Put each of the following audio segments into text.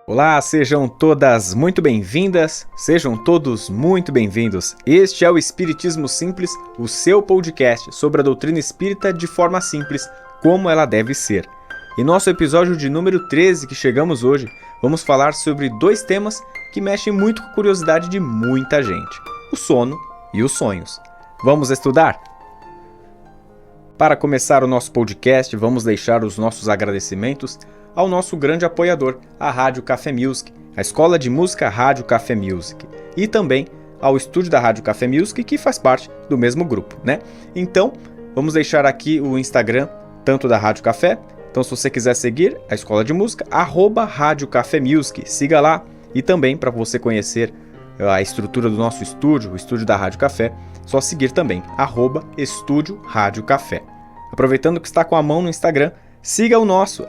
Olá, sejam todas muito bem-vindas, sejam todos muito bem-vindos. Este é o Espiritismo Simples, o seu podcast sobre a doutrina espírita de forma simples, como ela deve ser. Em nosso episódio de número 13 que chegamos hoje, vamos falar sobre dois temas que mexem muito com a curiosidade de muita gente: o sono e os sonhos. Vamos estudar? Para começar o nosso podcast, vamos deixar os nossos agradecimentos ao nosso grande apoiador, a Rádio Café Music, a escola de música Rádio Café Music, e também ao estúdio da Rádio Café Music, que faz parte do mesmo grupo, né? Então, vamos deixar aqui o Instagram, tanto da Rádio Café, então se você quiser seguir a escola de música, @Rádio Café Music, siga lá, e também para você conhecer a estrutura do nosso estúdio, o estúdio da Rádio Café, só seguir também, @Estúdio Rádio Café. Aproveitando que está com a mão no Instagram, siga o nosso,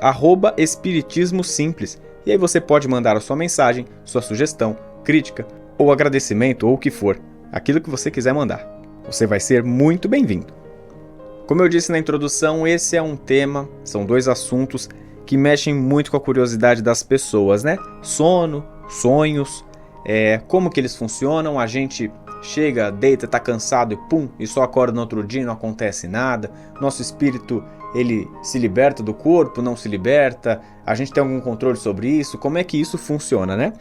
@Espiritismo Simples, e aí você pode mandar a sua mensagem, sua sugestão, crítica ou agradecimento ou o que for, aquilo que você quiser mandar. Você vai ser muito bem-vindo. Como eu disse na introdução, esse é um tema, são dois assuntos que mexem muito com a curiosidade das pessoas, né? Sono, sonhos, como que eles funcionam, a gente chega, deita, tá cansado e pum, e só acorda no outro dia e não acontece nada, nosso espírito ele se liberta do corpo, não se liberta, a gente tem algum controle sobre isso, como é que isso funciona, né?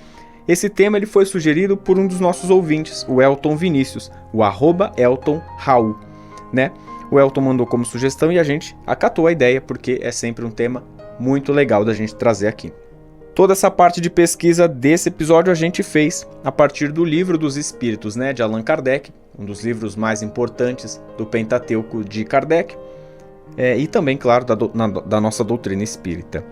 Esse tema ele foi sugerido por um dos nossos ouvintes, o Elton Vinícius, o @Elton Raul, né? O Elton mandou como sugestão e a gente acatou a ideia, porque é sempre um tema muito legal da gente trazer aqui. Toda essa parte de pesquisa desse episódio a gente fez a partir do Livro dos Espíritos, né, de Allan Kardec, um dos livros mais importantes do Pentateuco de Kardec, e também, claro, da nossa doutrina espírita.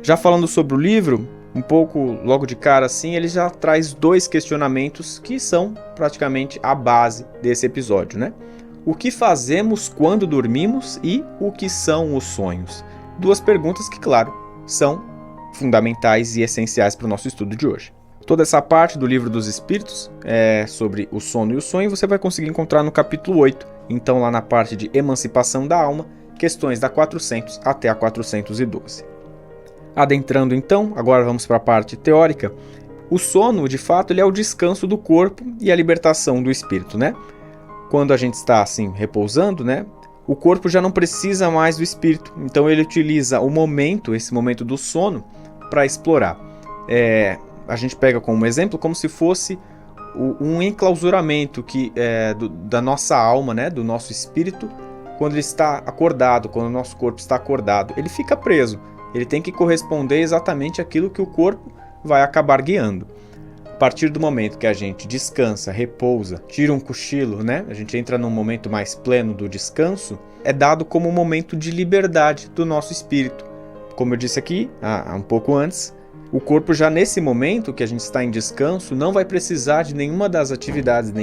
Já falando sobre o livro, um pouco logo de cara assim, ele já traz dois questionamentos que são praticamente a base desse episódio, né? O que fazemos quando dormimos e o que são os sonhos? Duas perguntas que, claro, são fundamentais e essenciais para o nosso estudo de hoje. Toda essa parte do Livro dos Espíritos sobre o sono e o sonho você vai conseguir encontrar no capítulo 8, então lá na parte de Emancipação da Alma, questões da 400 até a 412. Adentrando então, agora vamos para a parte teórica. O sono, de fato, ele é o descanso do corpo e a libertação do espírito, né? Quando a gente está assim repousando, né, o corpo já não precisa mais do espírito, então ele utiliza esse momento do sono para explorar. A gente pega como exemplo como se fosse um enclausuramento da nossa alma, né, do nosso espírito, quando ele está acordado, quando o nosso corpo está acordado. Ele fica preso, ele tem que corresponder exatamente àquilo que o corpo vai acabar guiando. A partir do momento que a gente descansa, repousa, tira um cochilo, né, a gente entra num momento mais pleno do descanso, é dado como um momento de liberdade do nosso espírito. Como eu disse aqui, um pouco antes, o corpo já nesse momento que a gente está em descanso não vai precisar de nenhuma das atividades,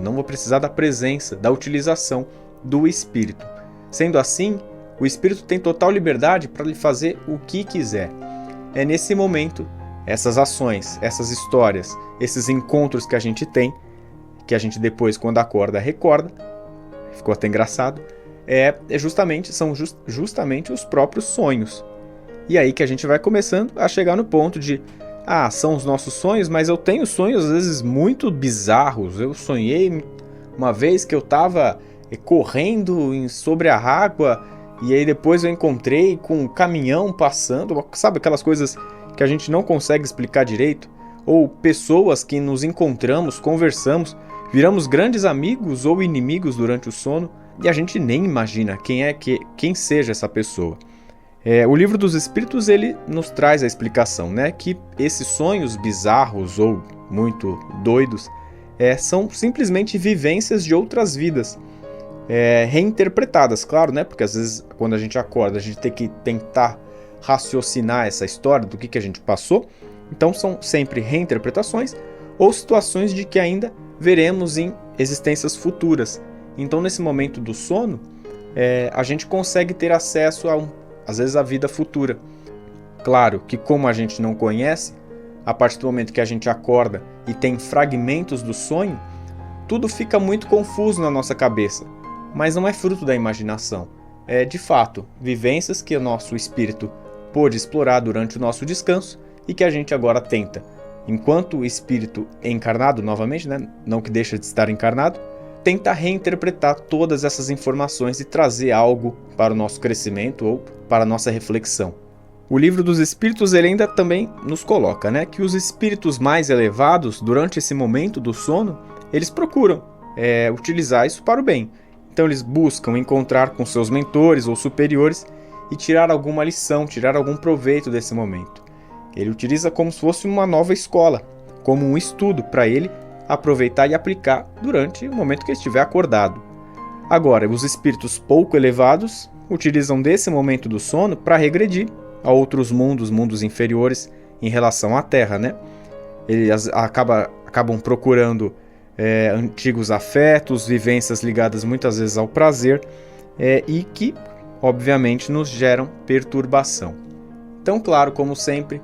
não vai precisar da presença, da utilização do espírito. Sendo assim, o espírito tem total liberdade para lhe fazer o que quiser. É nesse momento, essas ações, essas histórias, esses encontros que a gente tem, que a gente depois, quando acorda, recorda, ficou até engraçado, são justamente os próprios sonhos. E aí que a gente vai começando a chegar no ponto de, são os nossos sonhos, mas eu tenho sonhos às vezes muito bizarros. Eu sonhei uma vez que eu estava correndo sobre a água e aí depois eu encontrei com um caminhão passando, sabe aquelas coisas que a gente não consegue explicar direito? Ou pessoas que nos encontramos, conversamos, viramos grandes amigos ou inimigos durante o sono e a gente nem imagina quem seja essa pessoa. O Livro dos Espíritos ele nos traz a explicação, né, que esses sonhos bizarros ou muito doidos são simplesmente vivências de outras vidas, reinterpretadas, claro, né, porque às vezes quando a gente acorda a gente tem que tentar raciocinar essa história do que a gente passou, então são sempre reinterpretações ou situações de que ainda veremos em existências futuras. Então nesse momento do sono, a gente consegue ter acesso às vezes à vida futura. Claro que como a gente não conhece, a partir do momento que a gente acorda e tem fragmentos do sonho, tudo fica muito confuso na nossa cabeça, mas não é fruto da imaginação. É de fato vivências que o nosso espírito pôde explorar durante o nosso descanso e que a gente agora tenta, enquanto espírito encarnado novamente, né, não que deixa de estar encarnado, tenta reinterpretar todas essas informações e trazer algo para o nosso crescimento ou para a nossa reflexão. O Livro dos Espíritos ele ainda também nos coloca, né, que os espíritos mais elevados, durante esse momento do sono, eles procuram utilizar isso para o bem. Então eles buscam encontrar com seus mentores ou superiores e tirar alguma lição, tirar algum proveito desse momento. Ele utiliza como se fosse uma nova escola, como um estudo para ele aproveitar e aplicar durante o momento que ele estiver acordado. Agora, os espíritos pouco elevados utilizam desse momento do sono para regredir a outros mundos inferiores em relação à Terra, né? Eles acabam procurando antigos afetos, vivências ligadas muitas vezes ao prazer e que, obviamente, nos geram perturbação. Então, claro, como sempre,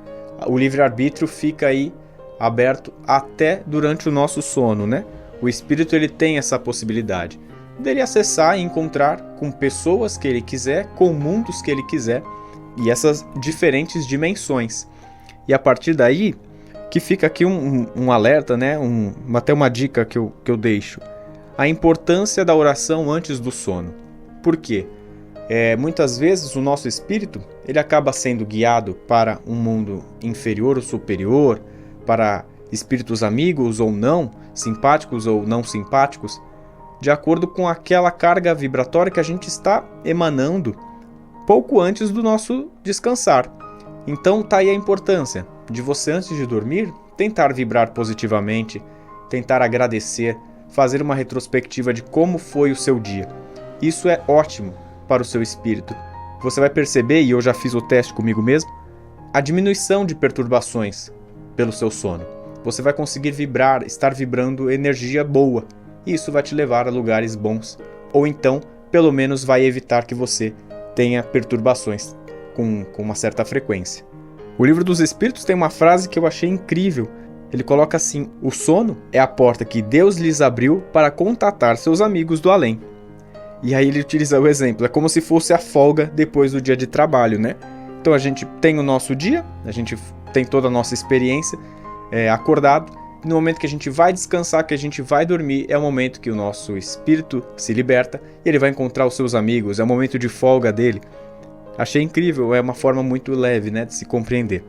o livre-arbítrio fica aí aberto até durante o nosso sono, né? O espírito ele tem essa possibilidade dele acessar e encontrar com pessoas que ele quiser, com mundos que ele quiser e essas diferentes dimensões. E a partir daí que fica aqui um alerta, né? Até uma dica que eu deixo. A importância da oração antes do sono. Por quê? Muitas vezes o nosso espírito ele acaba sendo guiado para um mundo inferior ou superior, para espíritos amigos ou não, simpáticos ou não simpáticos, de acordo com aquela carga vibratória que a gente está emanando pouco antes do nosso descansar. Então tá aí a importância de você, antes de dormir, tentar vibrar positivamente, tentar agradecer, fazer uma retrospectiva de como foi o seu dia. Isso é ótimo para o seu espírito. Você vai perceber, e eu já fiz o teste comigo mesmo, a diminuição de perturbações pelo seu sono. Você vai conseguir estar vibrando energia boa, e isso vai te levar a lugares bons, ou então, pelo menos vai evitar que você tenha perturbações com uma certa frequência. O Livro dos Espíritos tem uma frase que eu achei incrível. Ele coloca assim: o sono é a porta que Deus lhes abriu para contatar seus amigos do além. E aí ele utiliza o exemplo, é como se fosse a folga depois do dia de trabalho, né? Então a gente tem o nosso dia, a gente tem toda a nossa experiência acordado, e no momento que a gente vai descansar, que a gente vai dormir, é o momento que o nosso espírito se liberta e ele vai encontrar os seus amigos, é o momento de folga dele. Achei incrível, é uma forma muito leve, né, de se compreender.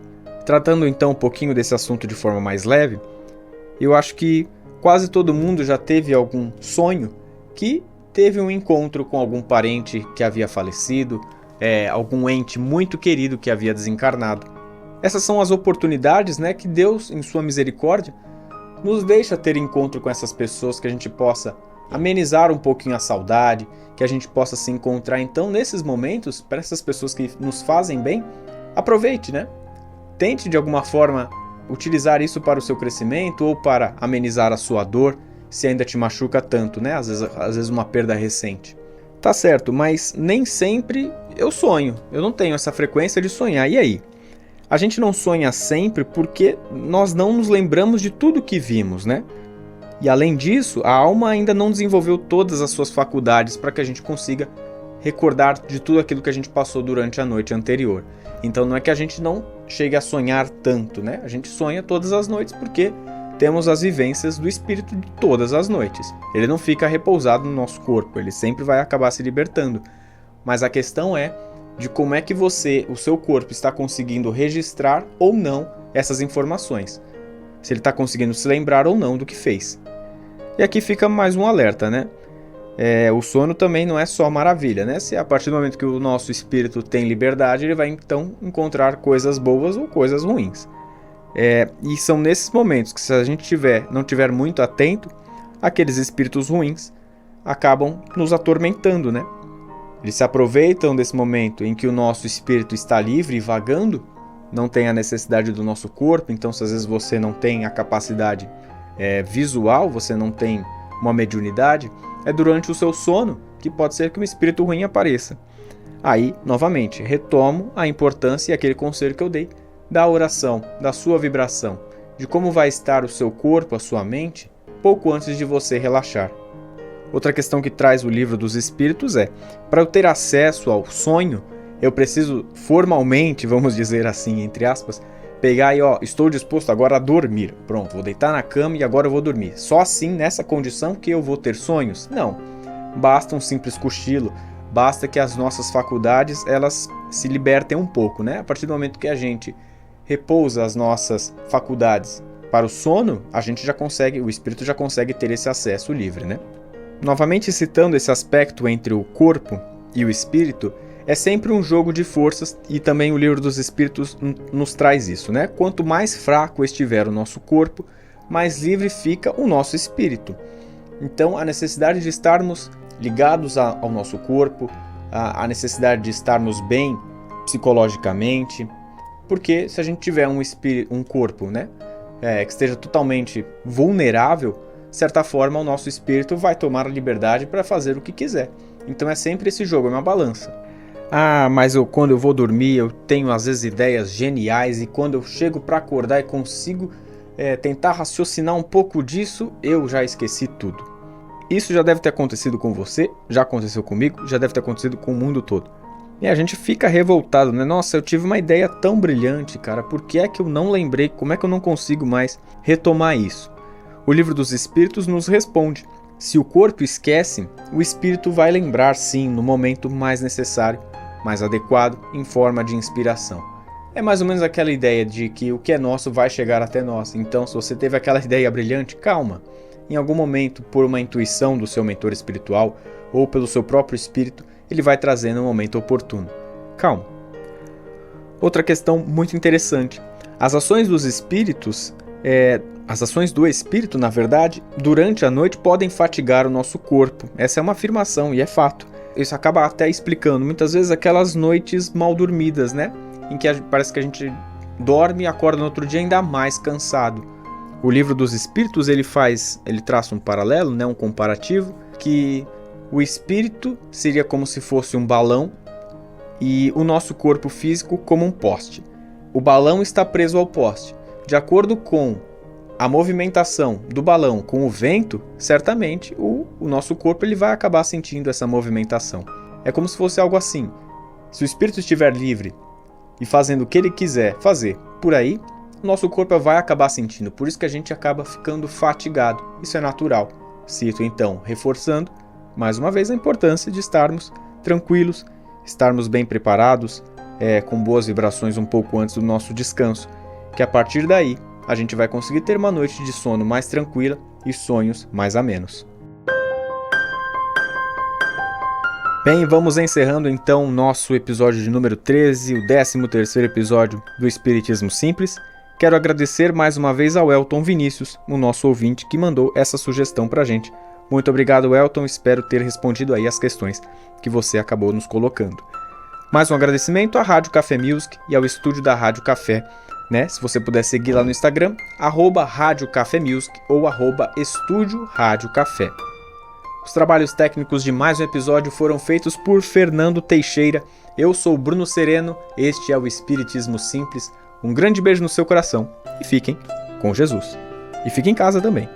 Tratando então um pouquinho desse assunto de forma mais leve, eu acho que quase todo mundo já teve algum sonho que teve um encontro com algum parente que havia falecido, algum ente muito querido que havia desencarnado. Essas são as oportunidades, né, que Deus, em sua misericórdia, nos deixa ter encontro com essas pessoas, que a gente possa amenizar um pouquinho a saudade, que a gente possa se encontrar. Então, nesses momentos, para essas pessoas que nos fazem bem, aproveite, né? Tente, de alguma forma, utilizar isso para o seu crescimento ou para amenizar a sua dor, se ainda te machuca tanto, né? Às vezes uma perda recente. Tá certo, mas nem sempre eu sonho. Eu não tenho essa frequência de sonhar. E aí? A gente não sonha sempre porque nós não nos lembramos de tudo que vimos, né? E além disso, a alma ainda não desenvolveu todas as suas faculdades para que a gente consiga recordar de tudo aquilo que a gente passou durante a noite anterior. Então não é que a gente não chegue a sonhar tanto, né? A gente sonha todas as noites porque temos as vivências do espírito de todas as noites. Ele não fica repousado no nosso corpo, ele sempre vai acabar se libertando. Mas a questão é de como é que o seu corpo está conseguindo registrar ou não essas informações. Se ele está conseguindo se lembrar ou não do que fez. E aqui fica mais um alerta, né? O sono também não é só maravilha, né? Se a partir do momento que o nosso espírito tem liberdade, ele vai então encontrar coisas boas ou coisas ruins. E são nesses momentos que, se a gente não tiver muito atento, aqueles espíritos ruins acabam nos atormentando, né? Eles se aproveitam desse momento em que o nosso espírito está livre e vagando, não tem a necessidade do nosso corpo. Então, se às vezes você não tem a capacidade visual, você não tem uma mediunidade, é durante o seu sono que pode ser que um espírito ruim apareça. Aí, novamente, retomo a importância e aquele conselho que eu dei da oração, da sua vibração, de como vai estar o seu corpo, a sua mente, pouco antes de você relaxar. Outra questão que traz o Livro dos Espíritos para eu ter acesso ao sonho, eu preciso formalmente, vamos dizer assim, entre aspas, pegar e estou disposto agora a dormir. Pronto, vou deitar na cama e agora eu vou dormir. Só assim, nessa condição, que eu vou ter sonhos? Não. Basta um simples cochilo, basta que as nossas faculdades elas se libertem um pouco, né? A partir do momento que a gente repousa as nossas faculdades para o sono, o espírito já consegue ter esse acesso livre, né? Novamente citando esse aspecto entre o corpo e o espírito, é sempre um jogo de forças e também o Livro dos Espíritos nos traz isso, né? Quanto mais fraco estiver o nosso corpo, mais livre fica o nosso espírito. Então, a necessidade de estarmos ligados ao nosso corpo, a necessidade de estarmos bem psicologicamente, porque se a gente tiver um corpo, né, que esteja totalmente vulnerável, de certa forma o nosso espírito vai tomar a liberdade para fazer o que quiser. Então é sempre esse jogo, é uma balança. Mas quando eu vou dormir eu tenho às vezes ideias geniais e quando eu chego para acordar e consigo tentar raciocinar um pouco disso, eu já esqueci tudo. Isso já deve ter acontecido com você, já aconteceu comigo, já deve ter acontecido com o mundo todo. E a gente fica revoltado, né? Nossa, eu tive uma ideia tão brilhante, cara, por que é que eu não lembrei? Como é que eu não consigo mais retomar isso? O Livro dos Espíritos nos responde. Se o corpo esquece, o espírito vai lembrar sim no momento mais necessário, mais adequado, em forma de inspiração. É mais ou menos aquela ideia de que o que é nosso vai chegar até nós. Então, se você teve aquela ideia brilhante, calma. Em algum momento, por uma intuição do seu mentor espiritual ou pelo seu próprio espírito, ele vai trazer no momento oportuno. Calma. Outra questão muito interessante. As ações dos espíritos, as ações do espírito, na verdade, durante a noite podem fatigar o nosso corpo. Essa é uma afirmação e é fato. Isso acaba até explicando muitas vezes aquelas noites mal dormidas, né? Em que parece que a gente dorme e acorda no outro dia ainda mais cansado. O Livro dos Espíritos ele traça um paralelo, né, um comparativo, que o espírito seria como se fosse um balão e o nosso corpo físico como um poste. O balão está preso ao poste. De acordo com a movimentação do balão com o vento, certamente o nosso corpo ele vai acabar sentindo essa movimentação. É como se fosse algo assim. Se o espírito estiver livre e fazendo o que ele quiser fazer por aí, o nosso corpo vai acabar sentindo, por isso que a gente acaba ficando fatigado. Isso é natural. Cito então, reforçando, mais uma vez a importância de estarmos tranquilos, estarmos bem preparados, com boas vibrações um pouco antes do nosso descanso, que a partir daí a gente vai conseguir ter uma noite de sono mais tranquila e sonhos mais amenos. Bem, vamos encerrando então o nosso episódio de número 13, o 13º episódio do Espiritismo Simples. Quero agradecer mais uma vez ao Elton Vinícius, o nosso ouvinte, que mandou essa sugestão pra gente. Muito obrigado, Elton, espero ter respondido aí as questões que você acabou nos colocando. Mais um agradecimento à Rádio Café Music e ao estúdio da Rádio Café, né? Se você puder seguir lá no Instagram, @Rádio Café Music ou @Estúdio Rádio Café. Os trabalhos técnicos de mais um episódio foram feitos por Fernando Teixeira. Eu sou Bruno Sereno, este é o Espiritismo Simples. Um grande beijo no seu coração e fiquem com Jesus. E fiquem em casa também.